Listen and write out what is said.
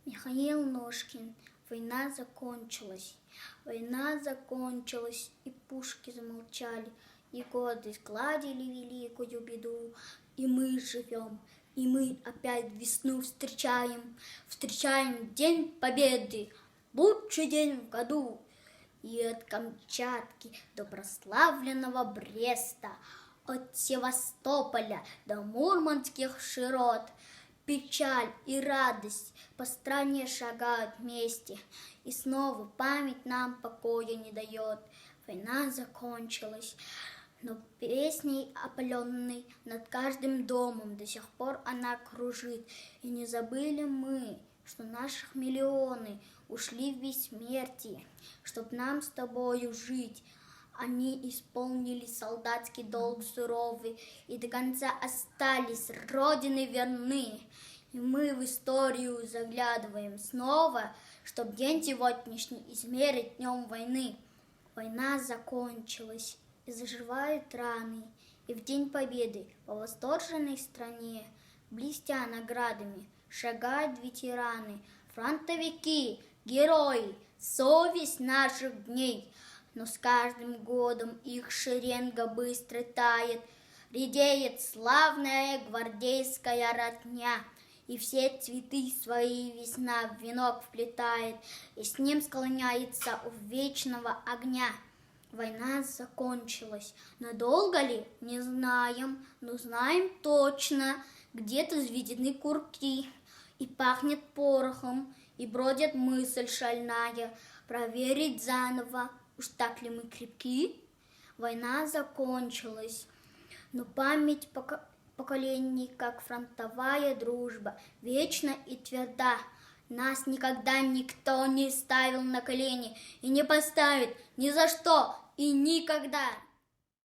Михаил Ножкин. Война закончилась. Война закончилась, и пушки замолчали, и годы сгладили великую беду. И мы живем, и мы опять весну встречаем. Встречаем День Победы, лучший день в году. И от Камчатки до прославленного Бреста, от Севастополя до мурманских широт, печаль и радость по стране шагают вместе, и снова память нам покоя не дает. Война закончилась, но песней опаленной над каждым домом до сих пор она кружит. И не забыли мы, что наших миллионы ушли в бессмертие, чтоб нам с тобою жить. Они исполнили солдатский долг суровый и до конца остались Родине верны. И мы в историю заглядываем снова, чтоб день сегодняшний измерить днем войны. Война закончилась, и заживают раны, и в День Победы по восторженной стране, блестя наградами, шагают ветераны, фронтовики, герои, совесть наших дней. Но с каждым годом их шеренга быстро тает, редеет славная гвардейская родня, и все цветы свои весна в венок вплетает, и с ним склоняется у вечного огня. Война закончилась. Надолго ли? Не знаем, но знаем точно, где-то взведены курки, и пахнет порохом, и бродит мысль шальная, проверить заново, уж так ли мы крепки. Война закончилась, но память поколений, как фронтовая дружба, вечна и тверда. Нас никогда никто не ставил на колени и не поставит ни за что и никогда.